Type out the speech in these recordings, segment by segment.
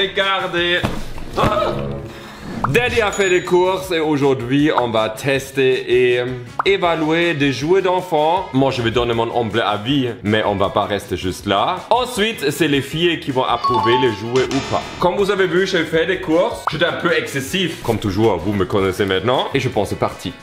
regardez. Daddy a fait des courses et aujourd'hui on va tester et évaluer des jouets d'enfants. Moi je vais donner mon humble avis, mais on va pas rester juste là. Ensuite c'est les filles qui vont approuver les jouets ou pas. Comme vous avez vu, j'ai fait des courses. J'étais un peu excessif, comme toujours, vous me connaissez maintenant. Et je pense c'est parti.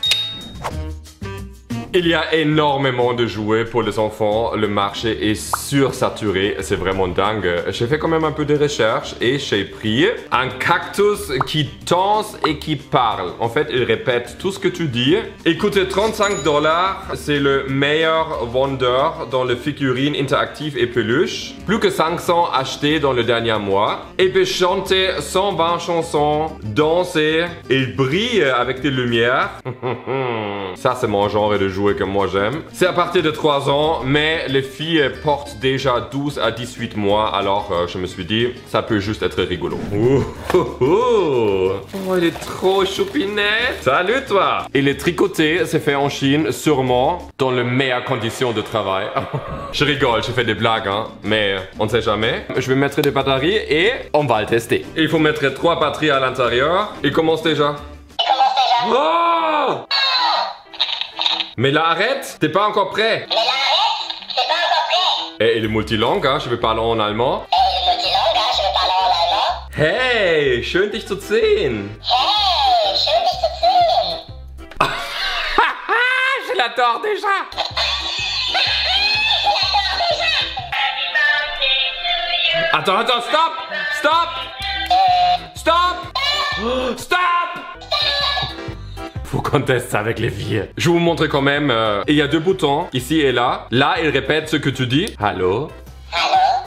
Il y a énormément de jouets pour les enfants, le marché est sursaturé, c'est vraiment dingue. J'ai fait quand même un peu de recherche et j'ai pris un cactus qui danse et qui parle. En fait, il répète tout ce que tu dis. Il coûtait 35 $, c'est le meilleur vendeur dans les figurines interactives et peluches. Plus que 500 achetés dans le dernier mois. Il peut chanter 120 chansons, danser, il brille avec des lumières. Ça, c'est mon genre de jouet que moi j'aime. C'est à partir de 3 ans, mais les filles portent déjà 12 à 18 mois, alors je me suis dit, ça peut juste être rigolo. Oh, il est trop choupinette. Salut toi. Il est tricoté, c'est fait en Chine, sûrement, dans les meilleures conditions de travail. Je rigole, je fais des blagues, hein, mais on ne sait jamais. Je vais mettre des batteries et on va le tester. Il faut mettre 3 batteries à l'intérieur. Il commence déjà. Oh! Mais là, arrête! T'es pas encore prêt! Et il est multilangue, hein? Je vais parler en allemand. Hey, schön dich zu sehen! Je l'adore déjà! Attends, stop! Stop! Stop! Stop! Faut qu'on teste ça avec les filles. Je vais vous montrer quand même. Il y a 2 boutons, ici et là. Là, il répète ce que tu dis. Allô?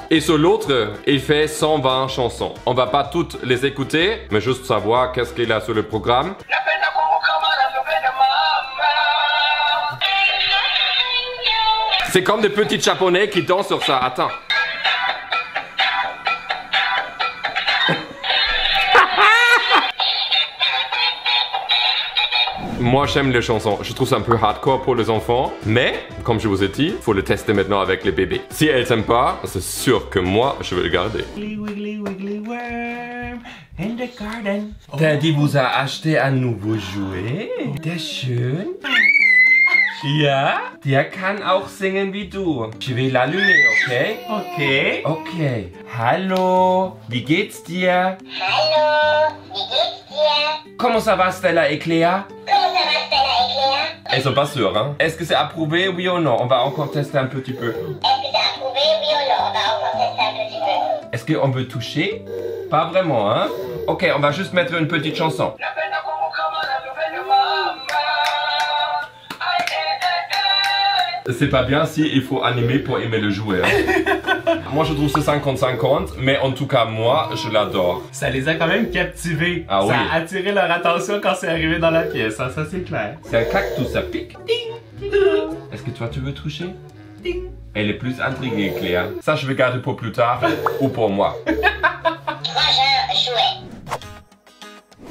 Et sur l'autre, il fait 120 chansons. On va pas toutes les écouter, mais juste savoir qu'est-ce qu'il a sur le programme. C'est comme des petits japonais qui dansent sur ça. Attends. Moi j'aime les chansons, je trouve ça un peu hardcore pour les enfants, mais comme je vous ai dit, faut le tester maintenant avec les bébés. Si elles t'aiment pas, c'est sûr que moi je vais le garder. Wiggly, wiggly worm in the garden. Daddy vous a acheté un nouveau jouet. Der schön. Ja, der kann auch singen wie du. Je vais l'allumer, okay? Okay. Okay. Hallo, wie geht's dir? Hallo, wie geht's dir? Comment ça va Stella et Cléa? Comment ça va Stella et Cléa? Elles sont pas sûres, hein? Est-ce que c'est approuvé, oui ou non? On va encore tester un petit peu. Est-ce que c'est approuvé, oui ou non? On va encore tester un petit peu. Est-ce qu'on peut toucher? Pas vraiment, hein? Ok, on va juste mettre une petite chanson. C'est pas bien si il faut animer pour aimer le jouet. Hein. Moi je trouve c'est 50-50, mais en tout cas moi je l'adore. Ça les a quand même captivés. Ah oui. Ça a attiré leur attention quand c'est arrivé dans la pièce, hein, ça c'est clair. C'est un cactus, ça pique. Est-ce que toi tu veux toucher? Elle est plus intriguée, Cléa. Ça je vais garder pour plus tard ou pour moi. Prochain jouet.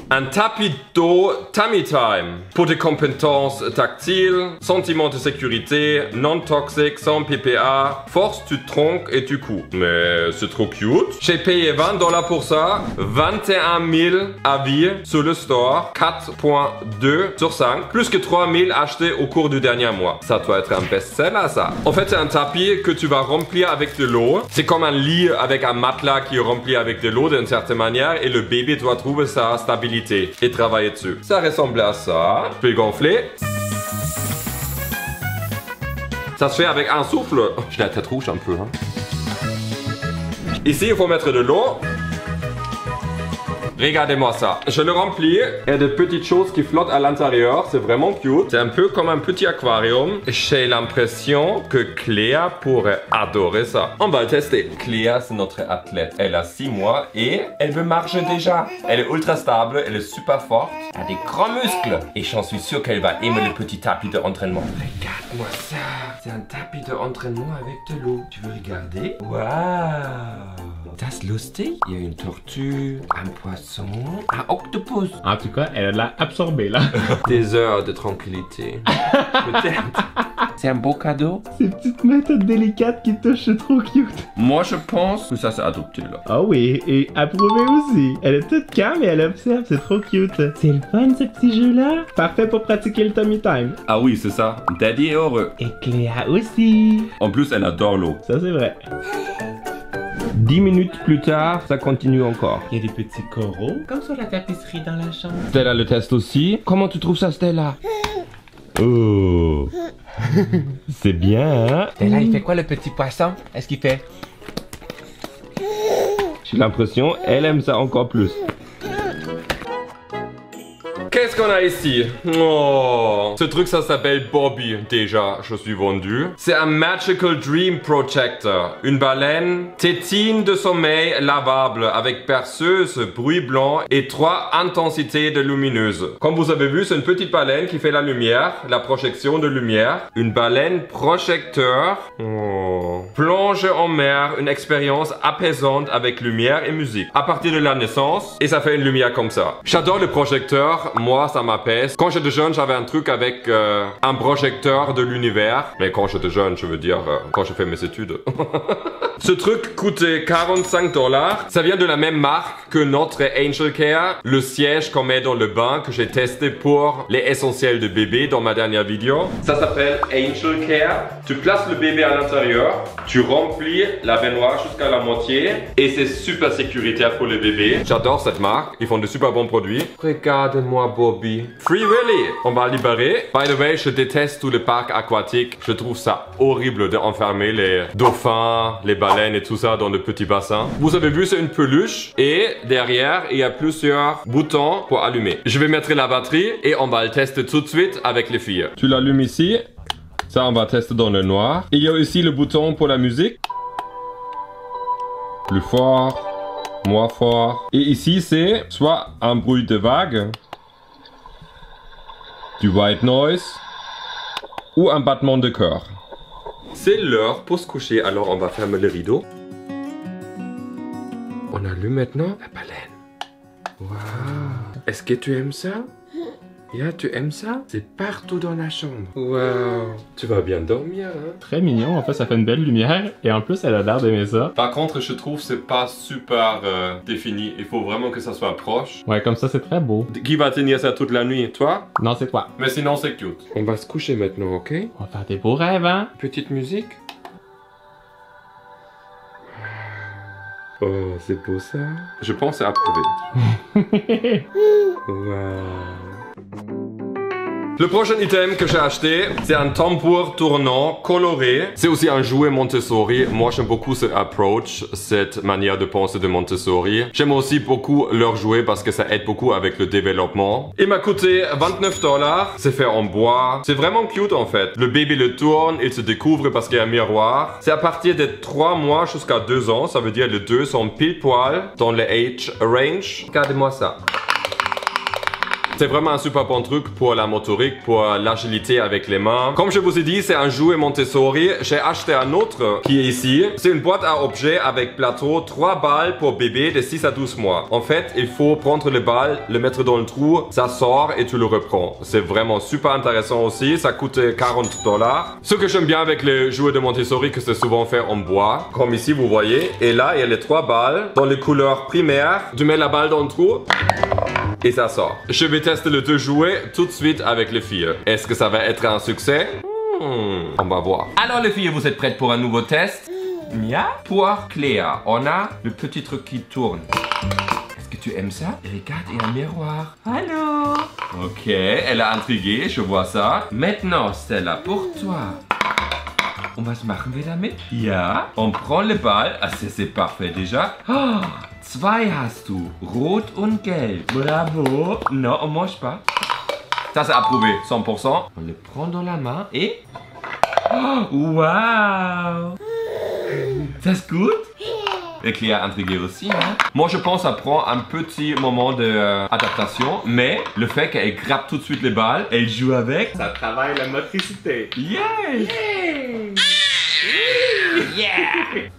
Un tapis d'eau Tummy Time pour des compétences tactiles, sentiment de sécurité, non toxique, sans PPA, force tu tronques et tu couds. Mais c'est trop cute. J'ai payé 20 $ pour ça, 21 000 avis sur le store, 4.2 sur 5, plus que 3 000 achetés au cours du dernier mois. Ça doit être un best-seller ça. En fait c'est un tapis que tu vas remplir avec de l'eau. C'est comme un lit avec un matelas qui est rempli avec de l'eau d'une certaine manière et le bébé doit trouver sa stabilité et travailler dessus. Ça ressemble à ça. Je peux le gonfler. Ça se fait avec un souffle. Oh, j'ai la tête rouge un peu. Hein. Ici, il faut mettre de l'eau. Regardez-moi ça. Je le remplis. Il y a des petites choses qui flottent à l'intérieur. C'est vraiment cute. C'est un peu comme un petit aquarium. J'ai l'impression que Cléa pourrait adorer ça. On va le tester. Cléa, c'est notre athlète. Elle a 6 mois et elle veut marcher déjà. Elle est ultra stable. Elle est super forte. Elle a des grands muscles. Et j'en suis sûr qu'elle va aimer le petit tapis d'entraînement. Regarde-moi ça. C'est un tapis d'entraînement avec de l'eau. Tu veux regarder? Waouh. Das lustig. Il y a une tortue, un poisson, un octopus. En tout cas, elle a de l'air absorbée là. Des heures de tranquillité. Peut-être. C'est un beau cadeau. Ces petites mains toutes délicates qui touchent, c'est trop cute. Moi, je pense que ça c'est adopté là. Ah oui, et approuvé aussi. Elle est toute calme et elle observe, c'est trop cute. C'est le fun ce petit jeu-là. Parfait pour pratiquer le tummy time. Ah oui, c'est ça. Daddy est heureux. Et Cléa aussi. En plus, elle adore l'eau. Ça c'est vrai. 10 minutes plus tard, ça continue encore. Il y a des petits coraux, comme sur la tapisserie dans la chambre. Stella le teste aussi. Comment tu trouves ça, Stella? Oh. C'est bien, hein? Stella, il fait quoi le petit poisson? Est-ce qu'il fait... J'ai l'impression, elle aime ça encore plus. Qu'est-ce qu'on a ici? Oh, ce truc ça s'appelle Bobby. Déjà, je suis vendu. C'est un Magical Dream Projector. Une baleine tétine de sommeil lavable avec perceuse, bruit blanc et 3 intensités de lumineuse. Comme vous avez vu, c'est une petite baleine qui fait la lumière, la projection de lumière. Une baleine projecteur. Oh. Plonge en mer, une expérience apaisante avec lumière et musique. À partir de la naissance, et ça fait une lumière comme ça. J'adore le projecteur. Moi, ça m'apaise. Quand j'étais jeune, j'avais un truc avec un projecteur de l'univers. Mais quand j'étais jeune, je veux dire, quand j'ai fait mes études. Ce truc coûtait 45 $. Ça vient de la même marque que notre Angel Care, le siège qu'on met dans le bain que j'ai testé pour les essentiels de bébé dans ma dernière vidéo. Ça s'appelle Angel Care. Tu places le bébé à l'intérieur, tu remplis la baignoire jusqu'à la moitié et c'est super sécuritaire pour le bébé. J'adore cette marque, ils font de super bons produits. Regarde-moi Bobby. Free Willy. On va libérer. By the way, je déteste tous les parcs aquatiques. Je trouve ça horrible d'enfermer les dauphins, les baleines et tout ça dans le petit bassin. Vous avez vu, c'est une peluche et derrière, il y a plusieurs boutons pour allumer. Je vais mettre la batterie et on va le tester tout de suite avec les filles. Tu l'allumes ici. Ça, on va tester dans le noir. Il y a aussi le bouton pour la musique. Plus fort, moins fort. Et ici, c'est soit un bruit de vague, du white noise ou un battement de cœur. C'est l'heure pour se coucher, alors on va fermer le rideau. On allume maintenant la baleine. Waouh! Est-ce que tu aimes ça? Yeah, tu aimes ça? C'est partout dans la chambre. Waouh! Tu vas bien dormir, hein? Très mignon, en fait ça fait une belle lumière et en plus elle a l'air d'aimer ça. Par contre, je trouve que c'est pas super défini. Il faut vraiment que ça soit proche. Ouais, comme ça c'est très beau. Qui va tenir ça toute la nuit? Toi? Non, c'est toi. Mais sinon, c'est cute. On va se coucher maintenant, ok? On va faire des beaux rêves, hein? Petite musique. Oh, c'est beau ça. Je pense à approuver. Wow. Le prochain item que j'ai acheté, c'est un tambour tournant coloré. C'est aussi un jouet Montessori. Moi, j'aime beaucoup cette approach, cette manière de penser de Montessori. J'aime aussi beaucoup leur jouet parce que ça aide beaucoup avec le développement. Il m'a coûté 29 $. C'est fait en bois. C'est vraiment cute en fait. Le bébé le tourne, il se découvre parce qu'il y a un miroir. C'est à partir de 3 mois jusqu'à 2 ans. Ça veut dire les deux sont pile poil dans le age range. Regardez-moi ça. C'est vraiment un super bon truc pour la motorique, pour l'agilité avec les mains. Comme je vous ai dit, c'est un jouet Montessori. J'ai acheté un autre qui est ici. C'est une boîte à objets avec plateau, 3 balles pour bébé de 6 à 12 mois. En fait, il faut prendre le bal, le mettre dans le trou, ça sort et tu le reprends. C'est vraiment super intéressant aussi. Ça coûte 40 $. Ce que j'aime bien avec les jouets de Montessori, que c'est souvent fait en bois. Comme ici, vous voyez. Et là, il y a les 3 balles dans les couleurs primaires. Tu mets la balle dans le trou. Et ça sort. Je vais tester les 2 jouets tout de suite avec les filles. Est-ce que ça va être un succès? On va voir. Alors les filles, vous êtes prêtes pour un nouveau test? Mia? Pour Cléa, on a le petit truc qui tourne. Est-ce que tu aimes ça? Et regarde, il y a un miroir. Allô? Ok, elle a intrigué, je vois ça. Maintenant, Stella, pour toi. Und was machen wir damit? Ja, on prend le ball. Ah, c'est parfait déjà. Oh, 2 hast du. Rot und gelb. Bravo. Non, on mange pas. Ça, c'est approuvé, 100%. On le prend dans la main et... Oh, wow. C'est gut? Et Cléa intriguée aussi, hein? Moi, je pense que ça prend un petit moment d'adaptation, mais le fait qu'elle grappe tout de suite les balles, elle joue avec, Ça travaille la motricité. yes! Yeah!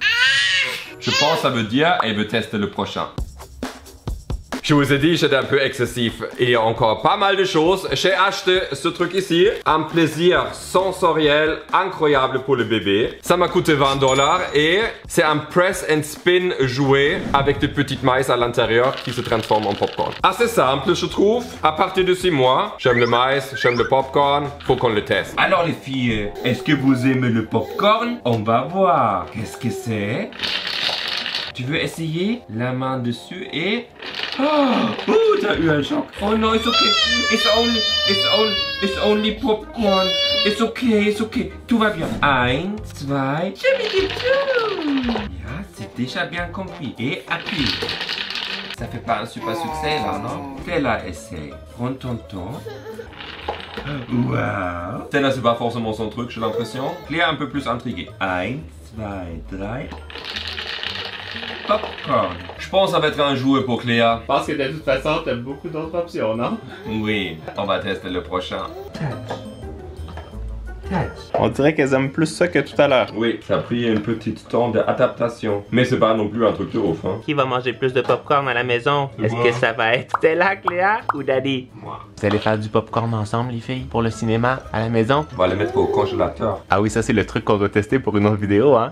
Je pense que ça veut dire qu'elle veut tester le prochain. Je vous ai dit, j'étais un peu excessif. Il y a encore pas mal de choses. J'ai acheté ce truc ici. Un plaisir sensoriel incroyable pour le bébé. Ça m'a coûté 20 $ et c'est un press and spin jouet avec des petites maïs à l'intérieur qui se transforment en popcorn. Assez simple, je trouve. À partir de 6 mois, j'aime le maïs, j'aime le popcorn. Faut qu'on le teste. Alors les filles, est-ce que vous aimez le popcorn? On va voir. Qu'est-ce que c'est? Tu veux essayer? La main dessus et... Oh, t'as eu un choc. Oh non, it's okay. It's only popcorn. It's okay. Tout va bien. 1, 2, ja, c'est déjà bien compris. Et appuie. Ça fait pas un super succès là, non? Stella essaye. Prends ton temps. Wow. Stella, c'est pas forcément son truc, j'ai l'impression. Claire un peu plus intriguée. 1, 2, 3. Popcorn. Je pense que ça va être un jouet pour Cléa. Je pense que de toute façon, t'as beaucoup d'autres options, non? Oui, on va tester le prochain. On dirait qu'elles aiment plus ça que tout à l'heure. Oui, ça a pris un petit temps d'adaptation. Mais c'est pas non plus un truc de ouf, hein. Qui va manger plus de popcorn à la maison? Est-ce que ça va être Stella, Cléa ou Daddy? Moi. Vous allez faire du popcorn ensemble, les filles, pour le cinéma, à la maison? On va le mettre au congélateur. Ah oui, ça c'est le truc qu'on doit tester pour une autre vidéo, hein?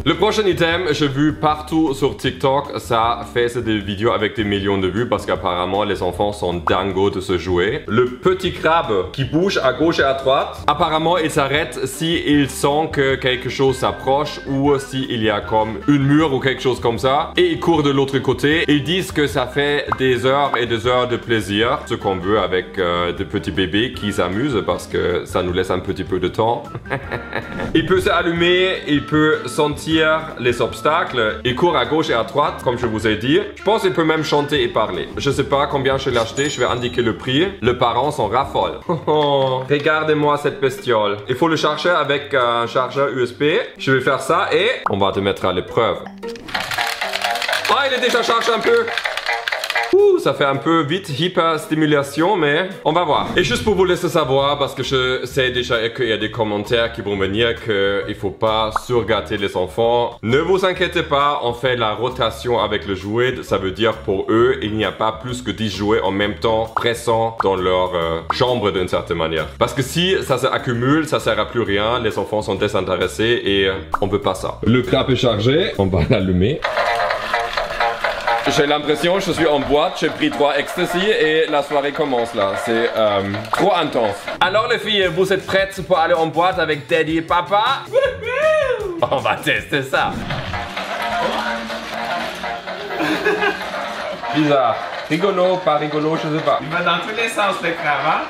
Le prochain item, j'ai vu partout sur TikTok, ça fait des vidéos avec des millions de vues parce qu'apparemment les enfants sont dingos de ce jouet. Le petit crabe qui bouge à gauche et à droite, apparemment il s'arrête s'il sent que quelque chose s'approche ou s'il y a comme une mur ou quelque chose comme ça et il court de l'autre côté. Ils disent que ça fait des heures et des heures de plaisir, ce qu'on veut avec des petits bébés qui s'amusent parce que ça nous laisse un petit peu de temps. Il peut s'allumer, il peut sentir les obstacles, il court à gauche et à droite comme je vous ai dit. Je pense qu'il peut même chanter et parler. Je sais pas combien je l'ai acheté, je vais indiquer le prix. Les parents s'en raffolent. Regardez-moi cette bestiole. Il faut le charger avec un chargeur USB. Je vais faire ça et on va te mettre à l'épreuve. Ah, il est déjà chargé un peu. Ça fait un peu vite hyper stimulation, mais on va voir. Et juste pour vous laisser savoir, parce que je sais déjà qu'il y a des commentaires qui vont venir qu'il faut pas surgâter les enfants. Ne vous inquiétez pas, on fait la rotation avec le jouet. Ça veut dire pour eux, il n'y a pas plus que 10 jouets en même temps pressants dans leur chambre d'une certaine manière. Parce que si ça s'accumule, ça sert à plus rien. Les enfants sont désintéressés et on veut pas ça. Le crabe est chargé, on va l'allumer. J'ai l'impression, je suis en boîte, j'ai pris 3 ecstasy et la soirée commence là. C'est trop intense. Alors les filles, vous êtes prêtes pour aller en boîte avec Daddy et Papa? On va tester ça. Bizarre. Rigolo, pas rigolo, je sais pas. Il va dans tous les sens, le crabe,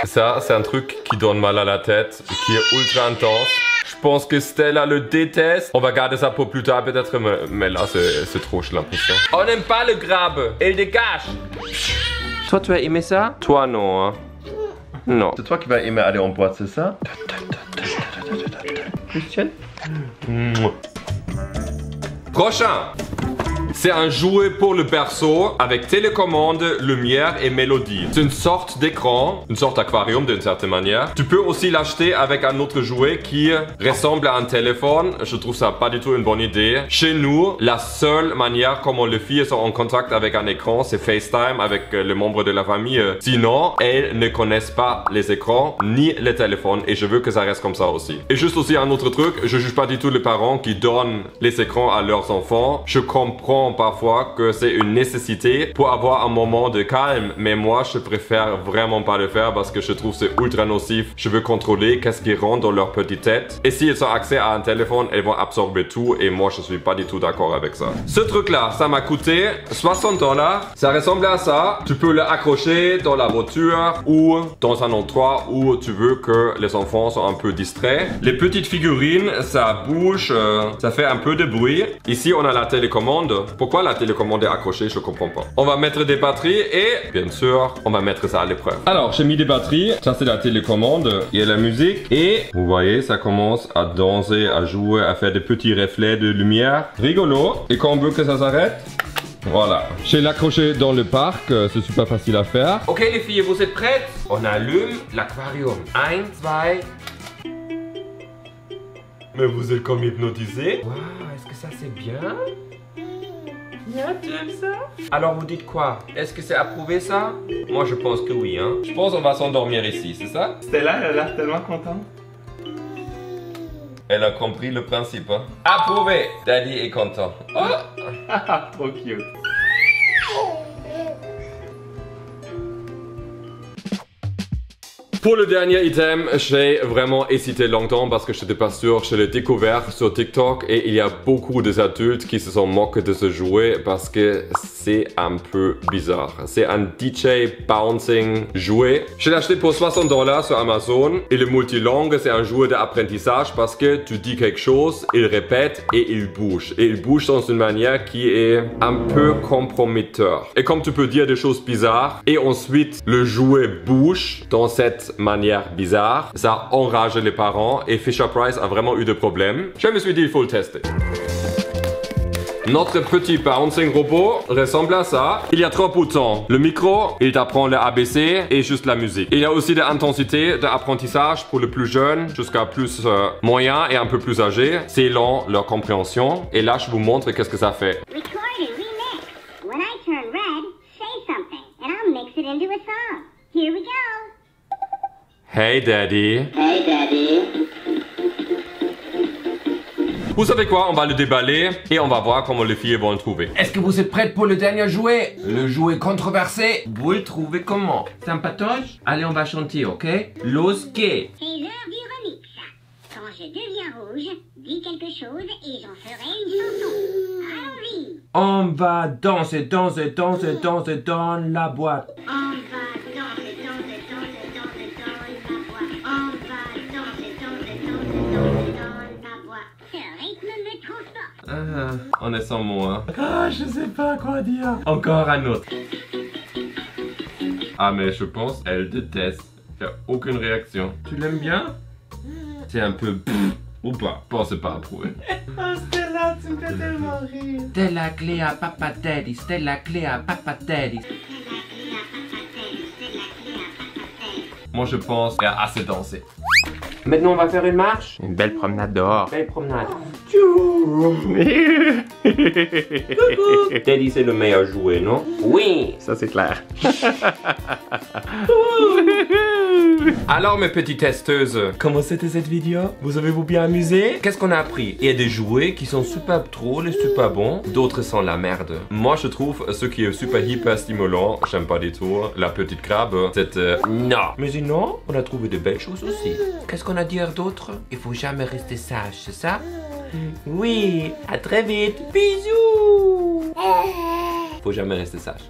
Ça, c'est un truc qui donne mal à la tête, qui est ultra intense. Je pense que Stella le déteste. On va garder ça pour plus tard peut-être, mais là c'est trop, j'ai l'impression. On n'aime pas le crabe, il dégage. Toi tu as aimé ça? Toi non, hein? Non. C'est toi qui vas aimer aller en boîte, c'est ça? Christian? Prochain. C'est un jouet pour le berceau avec télécommande, lumière et mélodie. C'est une sorte d'écran, une sorte d'aquarium d'une certaine manière. Tu peux aussi l'acheter avec un autre jouet qui ressemble à un téléphone. Je trouve ça pas du tout une bonne idée. Chez nous, la seule manière comment les filles sont en contact avec un écran, c'est FaceTime avec les membres de la famille. Sinon, elles ne connaissent pas les écrans ni les téléphones et je veux que ça reste comme ça aussi. Et juste aussi un autre truc, je juge pas du tout les parents qui donnent les écrans à leurs enfants. Je comprends parfois que c'est une nécessité pour avoir un moment de calme, mais moi je préfère vraiment pas le faire parce que je trouve c'est ultra nocif. Je veux contrôler qu'est-ce qui rentre dans leur petite tête et s'ils ont accès à un téléphone, elles vont absorber tout et moi je suis pas du tout d'accord avec ça. Ce truc là, ça m'a coûté 60 $. Ça ressemble à ça. Tu peux l'accrocher dans la voiture ou dans un endroit où tu veux que les enfants soient un peu distraits. Les petites figurines, ça bouge, ça fait un peu de bruit. Ici on a la télécommande. Pourquoi la télécommande est accrochée, je comprends pas. On va mettre des batteries et, bien sûr, on va mettre ça à l'épreuve. Alors, j'ai mis des batteries. Ça, c'est la télécommande. Il y a la musique. Et, vous voyez, ça commence à danser, à jouer, à faire des petits reflets de lumière. Rigolo. Et quand on veut que ça s'arrête, voilà. J'ai l'accroché dans le parc. C'est super facile à faire. Ok, les filles, vous êtes prêtes? On allume l'aquarium. 1, 2... Mais vous êtes comme hypnotisé. Waouh, est-ce que ça c'est bien? Yeah, tu aimes ça? Alors vous dites quoi? Est-ce que c'est approuvé ça? Moi je pense que oui, hein. Je pense qu'on va s'endormir ici, c'est ça? Stella, elle a l'air tellement contente. Elle a compris le principe, hein. Approuvé! Daddy est content. Oh! Trop cute. Pour le dernier item, j'ai vraiment hésité longtemps parce que je n'étais pas sûr. Je l'ai découvert sur TikTok et il y a beaucoup d'adultes qui se sont moqués de ce jouet parce que c'est un peu bizarre. C'est un DJ bouncing jouet. Je l'ai acheté pour 60 $ sur Amazon et le multilangue, c'est un jouet d'apprentissage parce que tu dis quelque chose, il répète et il bouge. Et il bouge dans une manière qui est un peu comprometteur. Et comme tu peux dire des choses bizarres et ensuite le jouet bouge dans cette manière bizarre, ça enrage les parents et Fisher-Price a vraiment eu des problèmes. Je me suis dit, il faut le tester. Notre petit bouncing robot ressemble à ça. Il y a 3 boutons. Le micro, il t'apprend le ABC et juste la musique. Il y a aussi des intensités d'apprentissage pour le plus jeune jusqu'à plus moyen et un peu plus âgé. C'est lent leur compréhension. Et là, je vous montre qu'est-ce que ça fait. Record and remix. When I turn red, say something, and I'll mix it into a song. Here we go. Hey Daddy. Hey, Daddy. Vous savez quoi? On va le déballer et on va voir comment les filles vont le trouver. Est-ce que vous êtes prêtes pour le dernier jouet? Le jouet controversé. Vous le trouvez comment? C'est un patoche? Allez, on va chanter, ok? Los que. C'est l'heure du remix. Quand je deviens rouge, dis quelque chose et j'en ferai une chanson. Allons-y. On va danser, danser, danser, danser dans la boîte. On va danser, danser, danser, danser dans la boîte. On va danser, danser, danser, danser dans la boîte. Ce rythme me transporte. On est sans mots, hein. Ah, je sais pas quoi dire. Encore un autre. Ah mais je pense elle déteste. Il n'y a aucune réaction. Tu l'aimes bien? C'est un peu ou pas? Bon, c'est pas approuvé. Oh Stella, tu me fais tellement rire. C'était la clé à Papa Teddy. C'était la clé à Papa Teddy. Moi je pense qu'elle a assez dansé. Maintenant, on va faire une marche. Une belle promenade dehors. Belle promenade. Teddy c'est le meilleur jouet, non? Oui. Ça c'est clair. Alors mes petites testeuses, comment c'était cette vidéo? Vous avez-vous bien amusé? Qu'est-ce qu'on a appris? Il y a des jouets qui sont super drôles et super bons, d'autres sont la merde. Moi je trouve ce qui est super hyper stimulant, j'aime pas du tout, la petite crabe, c'est non. Mais sinon, on a trouvé de belles choses aussi. Qu'est-ce qu'on a à dire d'autre? Il faut jamais rester sage, c'est ça? Oui, à très vite, bisous! Faut jamais rester sage.